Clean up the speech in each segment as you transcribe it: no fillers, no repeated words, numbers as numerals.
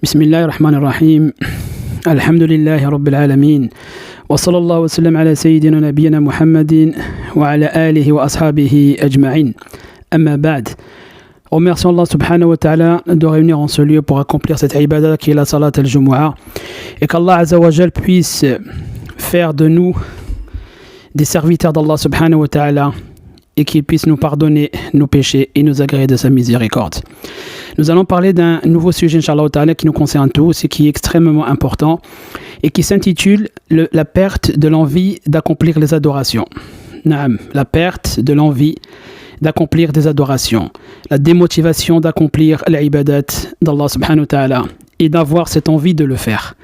بسم الله الرحمن الرحيم الحمد لله رب العالمين وصلى الله وسلم على سيدنا نبينا محمد وعلى آله وأصحابه أجمعين أما بعد. Remercions Allah subhanahu wa ta'ala de réunir en ce lieu pour accomplir cette ibadah qui est la salat al-Jumu'ah, et qu'Allah azza wa jal puisse faire de nous des serviteurs d'Allah subhanahu wa ta'ala et qu'il puisse nous pardonner nos péchés et nous agréer de sa miséricorde. Nous allons parler d'un nouveau sujet, Inch'Allah ta'ala, qui nous concerne tous et qui est extrêmement important et qui s'intitule la perte de l'envie d'accomplir les adorations. Naam, la perte de l'envie d'accomplir des adorations, la démotivation d'accomplir l'ibadat d'Allah subhanahu wa ta'ala et d'avoir cette envie de le faire.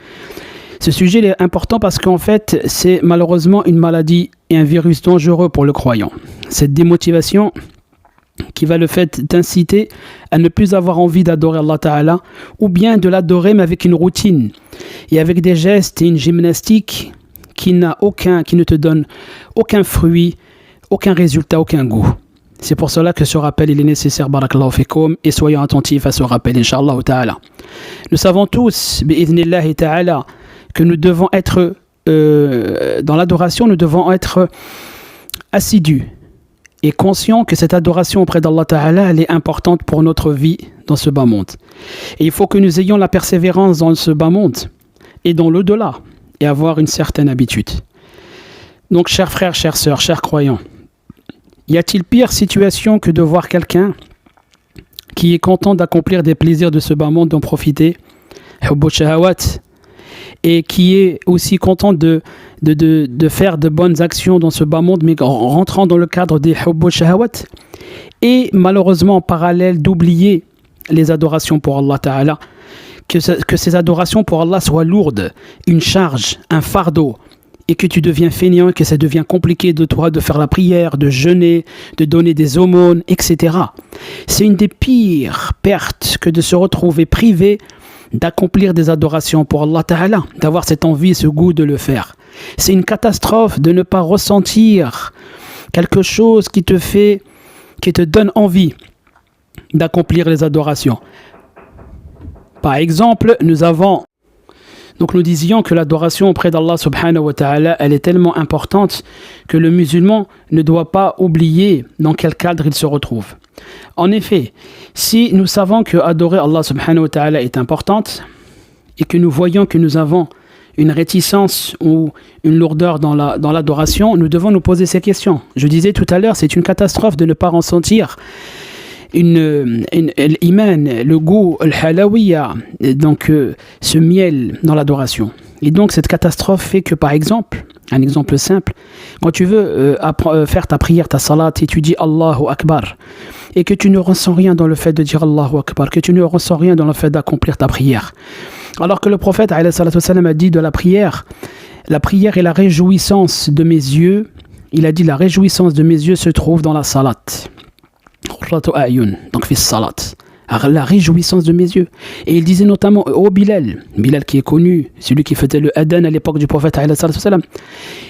Ce sujet est important parce qu'en fait, c'est malheureusement une maladie et un virus dangereux pour le croyant. Cette démotivation qui va le fait d'inciter à ne plus avoir envie d'adorer Allah Ta'ala, ou bien de l'adorer mais avec une routine et avec des gestes et une gymnastique qui ne te donne aucun fruit, aucun résultat, aucun goût. C'est pour cela que ce rappel il est nécessaire, barakallahu fikoum, et soyons attentifs à ce rappel, Inch'Allah Ta'ala. Nous savons tous, bi'idhnillahi Ta'ala, que nous devons être, dans l'adoration, nous devons être assidus et conscients que cette adoration auprès d'Allah Ta'ala, elle est importante pour notre vie dans ce bas monde. Et il faut que nous ayons la persévérance dans ce bas monde et dans l'au-delà, et avoir une certaine habitude. Donc, chers frères, chères sœurs, chers croyants, y a-t-il pire situation que de voir quelqu'un qui est content d'accomplir des plaisirs de ce bas monde, d'en profiter, hubbu shahawat, et qui est aussi content de faire de bonnes actions dans ce bas monde, mais en rentrant dans le cadre des hubbu shahawat, et malheureusement en parallèle d'oublier les adorations pour Allah Ta'ala, que ces adorations pour Allah soient lourdes, une charge, un fardeau, et que tu deviens fainéant, que ça devient compliqué de toi de faire la prière, de jeûner, de donner des aumônes, etc. C'est une des pires pertes que de se retrouver privé d'accomplir des adorations pour Allah Ta'ala, d'avoir cette envie, ce goût de le faire. C'est une catastrophe de ne pas ressentir quelque chose qui te donne envie d'accomplir les adorations. Par exemple, nous disions que l'adoration auprès d'Allah subhanahu wa ta'ala, elle est tellement importante que le musulman ne doit pas oublier dans quel cadre il se retrouve. En effet, si nous savons que adorer Allah subhanahu wa ta'ala est importante et que nous voyons que nous avons une réticence ou une lourdeur dans l'adoration, nous devons nous poser ces questions. Je disais tout à l'heure, c'est une catastrophe de ne pas ressentir l'iman, le goût, le halawiya, donc ce miel dans l'adoration. Et donc cette catastrophe fait que, par exemple, un exemple simple, quand tu veux faire ta prière, ta salat, et tu dis Allahu Akbar, et que tu ne ressens rien dans le fait de dire Allahu Akbar, que tu ne ressens rien dans le fait d'accomplir ta prière. Alors que le prophète alayhi salatu wassalam a dit de la prière est la réjouissance de mes yeux. Il a dit la réjouissance de mes yeux se trouve dans la salat. Donc fi salat, la réjouissance de mes yeux. Et il disait notamment Bilal qui est connu, celui qui faisait le adhan à l'époque du prophète alayhi salam,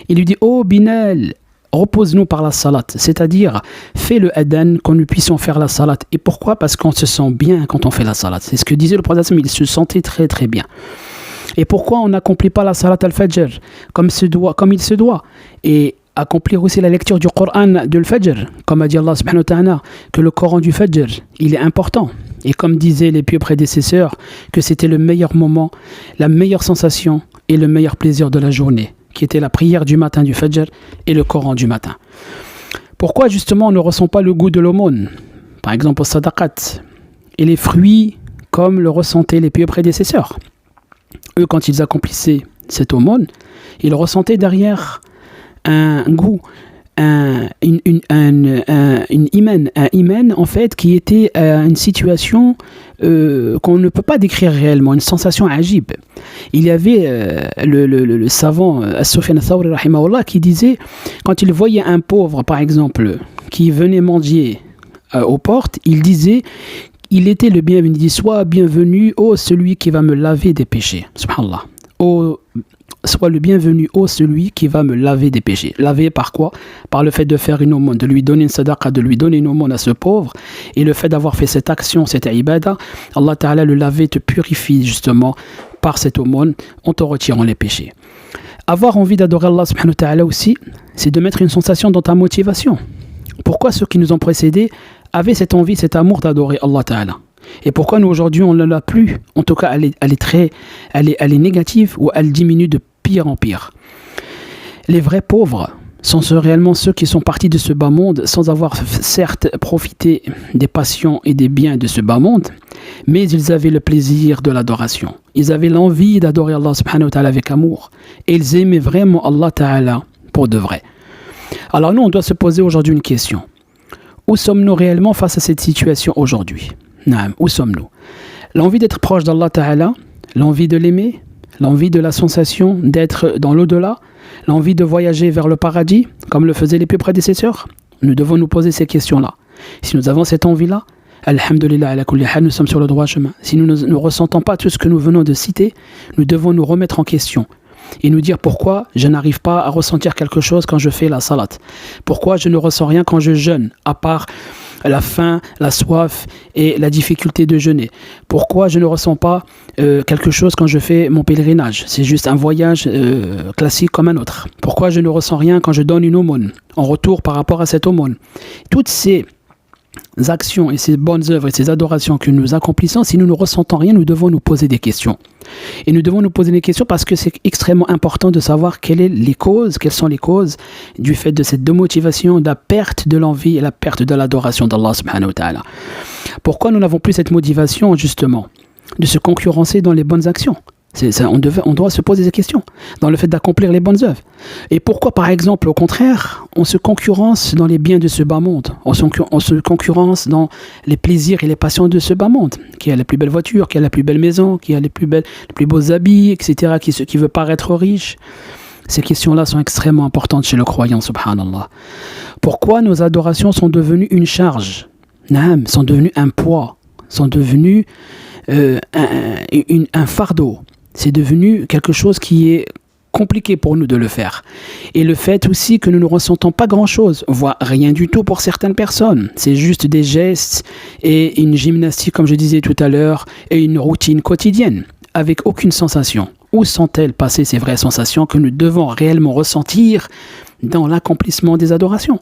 il lui dit Bilal, repose-nous par la salat, c'est-à-dire fais le adhan, qu'on nous puissions faire la salat. Et pourquoi? Parce qu'on se sent bien quand on fait la salat. C'est ce que disait le prophète, il se sentait très très bien. Et pourquoi on n'accomplit pas la salat al-fajr comme il se doit, et accomplir aussi la lecture du Coran de l'Fajr, comme a dit Allah subhanahu wa ta'ala, que le Coran du Fajr, il est important. Et comme disaient les pieux prédécesseurs, que c'était le meilleur moment, la meilleure sensation et le meilleur plaisir de la journée, qui était la prière du matin du Fajr et le Coran du matin. Pourquoi justement on ne ressent pas le goût de l'aumône, par exemple au sadaqat, et les fruits comme le ressentaient les pieux prédécesseurs? Eux, quand ils accomplissaient cette aumône, ils ressentaient derrière un goût, un iman en fait, qui était une situation qu'on ne peut pas décrire réellement, une sensation ajib. Il y avait le savant Sufyan al-Thawri rahimahullah qui disait, quand il voyait un pauvre par exemple qui venait mendier aux portes, il disait il était le bienvenu, il dit sois bienvenu, ô celui qui va me laver des péchés, subhanallah, ô sois le bienvenu, ô celui qui va me laver des péchés. Laver par quoi? Par le fait de faire une aumône, de lui donner une sadaqa, de lui donner une aumône à ce pauvre, et le fait d'avoir fait cette action, cette ibada, Allah Ta'ala le laver te purifie justement par cette aumône en te retirant les péchés. Avoir envie d'adorer Allah subhanahu wa ta'ala aussi, c'est de mettre une sensation dans ta motivation. Pourquoi ceux qui nous ont précédés avaient cette envie, cet amour d'adorer Allah Ta'ala? Et pourquoi nous aujourd'hui on ne l'a plus? En tout cas, elle est négative ou elle diminue de pire en pire. Les vrais pauvres sont réellement ceux qui sont partis de ce bas monde sans avoir certes profité des passions et des biens de ce bas monde, mais ils avaient le plaisir de l'adoration. Ils avaient l'envie d'adorer Allah subhanahu wa ta'ala avec amour. Et ils aimaient vraiment Allah ta'ala pour de vrai. Alors nous, on doit se poser aujourd'hui une question. Où sommes-nous réellement face à cette situation aujourd'hui? Naam, où sommes-nous? L'envie d'être proche d'Allah ta'ala, l'envie de l'aimer, l'envie de la sensation d'être dans l'au-delà, l'envie de voyager vers le paradis, comme le faisaient les plus prédécesseurs. Nous devons nous poser ces questions-là. Si nous avons cette envie-là, alhamdulillah, ala kulli hal, nous sommes sur le droit chemin. Si nous ne ressentons pas tout ce que nous venons de citer, nous devons nous remettre en question et nous dire pourquoi je n'arrive pas à ressentir quelque chose quand je fais la salat. Pourquoi je ne ressens rien quand je jeûne, à part la faim, la soif et la difficulté de jeûner. Pourquoi je ne ressens pas quelque chose quand je fais mon pèlerinage? C'est juste un voyage classique comme un autre. Pourquoi je ne ressens rien quand je donne une aumône en retour par rapport à cette aumône? Toutes ces actions et ces bonnes œuvres et ces adorations que nous accomplissons, si nous ne ressentons rien, nous devons nous poser des questions. Et nous devons nous poser des questions parce que c'est extrêmement important de savoir quelles sont les causes du fait de cette démotivation, de la perte de l'envie et la perte de l'adoration d'Allah subhanahu wa ta'ala. Pourquoi nous n'avons plus cette motivation justement de se concurrencer dans les bonnes actions? On doit se poser des questions dans le fait d'accomplir les bonnes œuvres. Et pourquoi, par exemple, au contraire, on se concurrence dans les biens de ce bas monde? On se concurrence dans les plaisirs et les passions de ce bas monde. Qui a la plus belle voiture, qui a la plus belle maison, qui a les plus beaux habits, etc. Qui veut paraître riche. Ces questions-là sont extrêmement importantes chez le croyant, subhanallah. Pourquoi nos adorations sont devenues une charge? Sont devenues un poids, sont devenues un fardeau. C'est devenu quelque chose qui est compliqué pour nous de le faire. Et le fait aussi que nous ne ressentons pas grand-chose, voire rien du tout pour certaines personnes. C'est juste des gestes et une gymnastique, comme je disais tout à l'heure, et une routine quotidienne, avec aucune sensation. Où sont-elles passées ces vraies sensations que nous devons réellement ressentir dans l'accomplissement des adorations?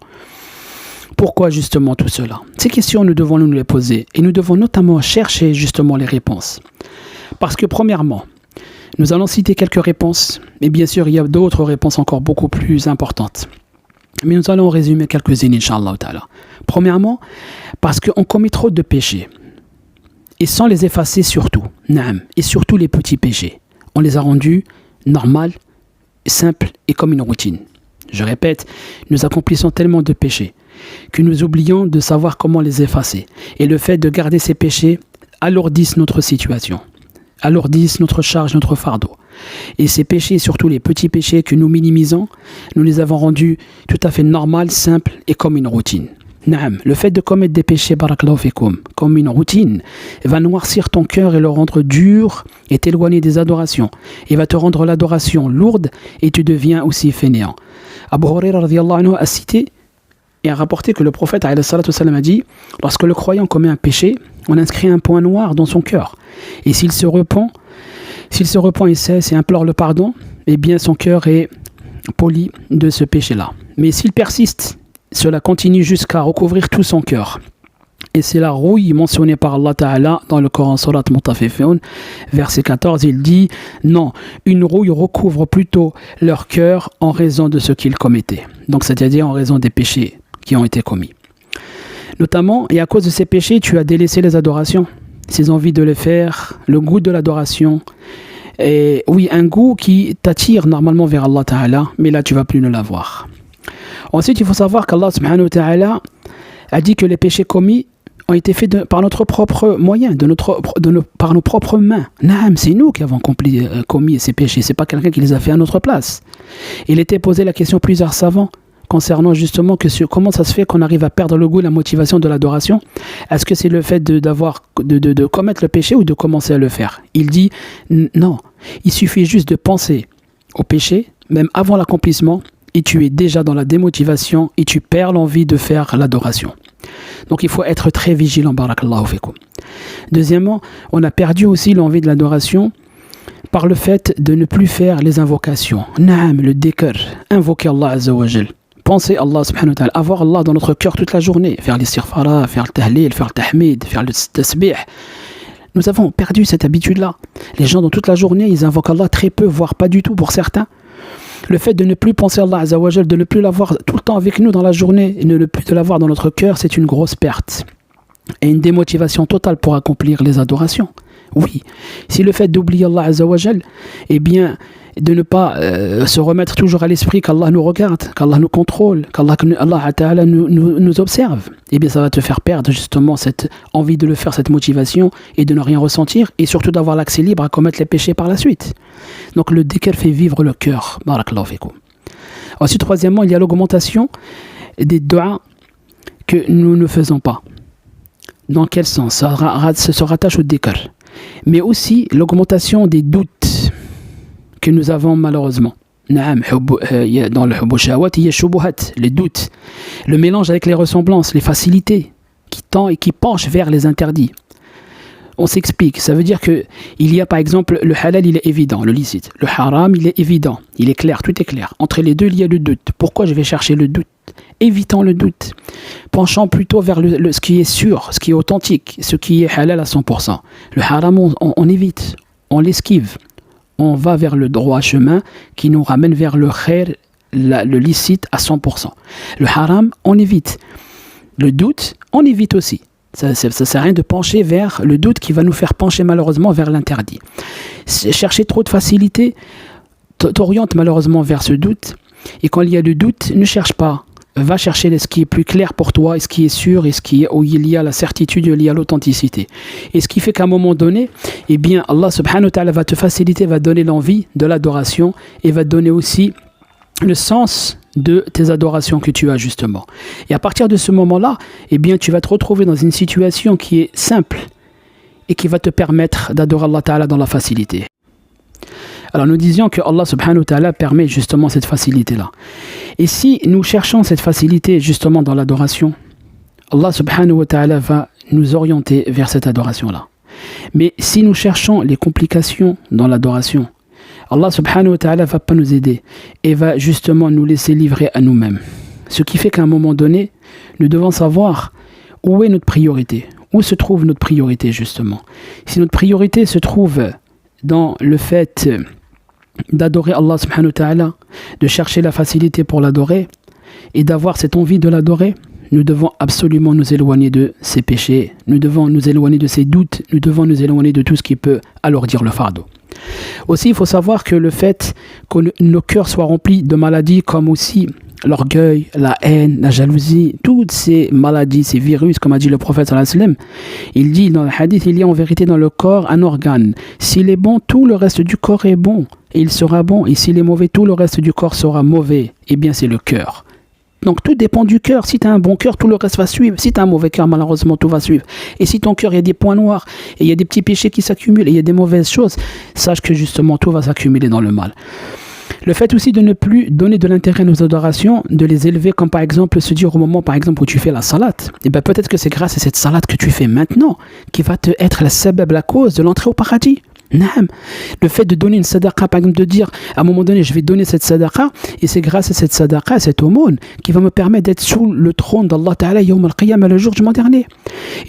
Pourquoi justement tout cela? Ces questions, nous devons nous les poser et nous devons notamment chercher justement les réponses. Parce que premièrement, nous allons citer quelques réponses, mais bien sûr il y a d'autres réponses encore beaucoup plus importantes. Mais nous allons résumer quelques-unes, Inch'Allah ta'ala. Premièrement, parce qu'on commet trop de péchés, et sans les effacer surtout, et surtout les petits péchés. On les a rendus normaux, simples et comme une routine. Je répète, nous accomplissons tellement de péchés que nous oublions de savoir comment les effacer. Et le fait de garder ces péchés alourdissent notre situation, alourdissent notre charge, notre fardeau. Et ces péchés, surtout les petits péchés que nous minimisons, nous les avons rendus tout à fait normaux, simples et comme une routine. Le fait de commettre des péchés, barakallahu fikoum, comme une routine, va noircir ton cœur et le rendre dur et t'éloigner des adorations. Et va te rendre l'adoration lourde et tu deviens aussi fainéant. Abu Huraira radiyallahu anhu a cité et a rapporté que le prophète alayhi salatu wassalam a dit: lorsque le croyant commet un péché, on inscrit un point noir dans son cœur. Et s'il se repent et cesse et implore le pardon, eh bien son cœur est poli de ce péché-là. Mais s'il persiste, cela continue jusqu'à recouvrir tout son cœur. Et c'est la rouille mentionnée par Allah Ta'ala dans le Coran Surat Mutafifun, verset 14, il dit: non, une rouille recouvre plutôt leur cœur en raison de ce qu'ils commettaient. Donc c'est-à-dire en raison des péchés qui ont été commis. Notamment, et à cause de ces péchés, tu as délaissé les adorations, ces envies de les faire, le goût de l'adoration. Et oui, un goût qui t'attire normalement vers Allah Ta'ala, mais là tu vas plus ne l'avoir. Ensuite, il faut savoir qu'Allah subhanahu wa ta'ala a dit que les péchés commis ont été faits par notre propre moyen, par nos propres mains. C'est nous qui avons commis ces péchés, c'est pas quelqu'un qui les a fait à notre place. Il était posé la question plusieurs savants concernant justement comment ça se fait qu'on arrive à perdre le goût, la motivation de l'adoration. Est-ce que c'est le fait de commettre le péché ou de commencer à le faire? Il dit non, il suffit juste de penser au péché, même avant l'accomplissement, et tu es déjà dans la démotivation et tu perds l'envie de faire l'adoration. Donc il faut être très vigilant, barakallahu fikum. Deuxièmement, on a perdu aussi l'envie de l'adoration par le fait de ne plus faire les invocations. Naam, le dhikr, invoquer Allah Azza wa Jal. Penser Allah subhanahu wa ta'ala, avoir Allah dans notre cœur toute la journée, faire l'istighfara, faire le tahlil, faire le tahmid, faire le tasbih. Nous avons perdu cette habitude-là. Les gens dans toute la journée, ils invoquent Allah très peu, voire pas du tout pour certains. Le fait de ne plus penser à Allah Azza wa Jal, de ne plus l'avoir tout le temps avec nous dans la journée, et de ne plus l'avoir dans notre cœur, c'est une grosse perte. Et une démotivation totale pour accomplir les adorations. Oui, si le fait d'oublier Allah Azza wa Jal, eh bien, de ne pas se remettre toujours à l'esprit qu'Allah nous regarde, qu'Allah nous contrôle, qu'Allah Ta'ala nous observe, eh bien ça va te faire perdre justement cette envie de le faire, cette motivation, et de ne rien ressentir, et surtout d'avoir l'accès libre à commettre les péchés par la suite. Donc le dhikr fait vivre le cœur. Barakallahu fikum. Ensuite, troisièmement, il y a l'augmentation des du'as que nous ne faisons pas. Dans quel sens? Ça se rattache au dhikr. Mais aussi l'augmentation des doutes que nous avons malheureusement. Dans le hubbu shahawat, il y a shubuhat, les doutes, le mélange avec les ressemblances, les facilités qui tend et qui penchent vers les interdits. On s'explique, ça veut dire que il y a par exemple le halal, il est évident, le licite. Le haram, il est évident, il est clair, tout est clair. Entre les deux, il y a le doute. Pourquoi je vais chercher le doute? Évitant le doute, penchant plutôt vers ce qui est sûr, ce qui est authentique, ce qui est halal à 100%. Le haram, on évite, on l'esquive. On va vers le droit chemin qui nous ramène vers le khair, le licite à 100%. Le haram, on évite. Le doute, on évite aussi. Ça ne sert à rien de pencher vers le doute qui va nous faire pencher malheureusement vers l'interdit. Chercher trop de facilité t'oriente malheureusement vers ce doute. Et quand il y a le doute, ne cherche pas. Va chercher ce qui est plus clair pour toi, et ce qui est sûr, et où il y a la certitude, il y a l'authenticité. Et ce qui fait qu'à un moment donné, eh bien, Allah subhanahu wa ta'ala va te faciliter, va donner l'envie de l'adoration, et va te donner aussi le sens de tes adorations que tu as justement. Et à partir de ce moment-là, eh bien, tu vas te retrouver dans une situation qui est simple, et qui va te permettre d'adorer Allah ta'ala dans la facilité. Alors nous disions que Allah subhanahu wa ta'ala permet justement cette facilité-là. Et si nous cherchons cette facilité justement dans l'adoration, Allah subhanahu wa ta'ala va nous orienter vers cette adoration-là. Mais si nous cherchons les complications dans l'adoration, Allah subhanahu wa ta'ala ne va pas nous aider et va justement nous laisser livrer à nous-mêmes. Ce qui fait qu'à un moment donné, nous devons savoir où est notre priorité, où se trouve notre priorité justement. Si notre priorité se trouve dans le fait d'adorer Allah subhanahu wa ta'ala, de chercher la facilité pour l'adorer et d'avoir cette envie de l'adorer, nous devons absolument nous éloigner de ces péchés, nous devons nous éloigner de ces doutes, nous devons nous éloigner de tout ce qui peut alourdir le fardeau. Aussi, il faut savoir que le fait que nos cœurs soient remplis de maladies comme aussi l'orgueil, la haine, la jalousie, toutes ces maladies, ces virus, comme a dit le prophète sallallahu alayhi wa sallam, il dit dans le hadith, il y a en vérité dans le corps un organe. S'il est bon, tout le reste du corps est bon et il sera bon. Et s'il est mauvais, tout le reste du corps sera mauvais. Eh bien, c'est le cœur. Donc tout dépend du cœur. Si tu as un bon cœur, tout le reste va suivre. Si tu as un mauvais cœur, malheureusement, tout va suivre. Et si ton cœur, il y a des points noirs, et il y a des petits péchés qui s'accumulent, et il y a des mauvaises choses, sache que justement, tout va s'accumuler dans le mal. Le fait aussi de ne plus donner de l'intérêt à nos adorations, de les élever, comme par exemple se dire au moment par exemple où tu fais la salate, et bien peut-être que c'est grâce à cette salate que tu fais maintenant qui va te être la cause de l'entrée au paradis. Naam. Le fait de donner une sadaqa, par exemple de dire à un moment donné je vais donner cette sadaqa et c'est grâce à cette sadaqa, à cette aumône qui va me permettre d'être sous le trône d'Allah Ta'ala Yawm al-Qiyamah le jour du mois dernier.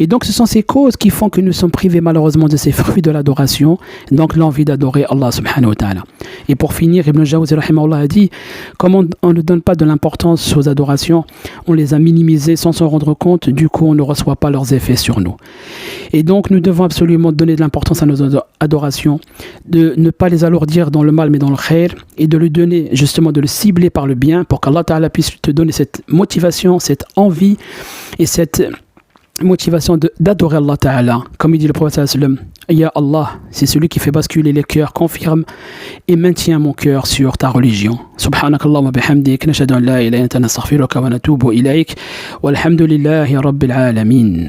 Et donc ce sont ces causes qui font que nous sommes privés malheureusement de ces fruits de l'adoration, donc l'envie d'adorer Allah subhanahu wa ta'ala. Et pour finir, Ibn Jawzi rahimahullah a dit, comme on ne donne pas de l'importance aux adorations, on les a minimisées sans s'en rendre compte, du coup on ne reçoit pas leurs effets sur nous. Et donc nous devons absolument donner de l'importance à nos adorations, de ne pas les alourdir dans le mal mais dans le khair, et de le donner justement, de le cibler par le bien pour qu'Allah Ta'ala puisse te donner cette motivation, cette envie et cette motivation d'adorer Allah Ta'ala. Comme il dit le prophète sallallahu alayhi wa sallam, Ya Allah, c'est celui qui fait basculer les cœurs, confirme et maintient mon cœur sur ta religion. Subhanakallahumma bihamdik, nashhadu an la ilaha illa anta nastaghfiruka wa natubu ilayk, walhamdulillahi rabbil alamin.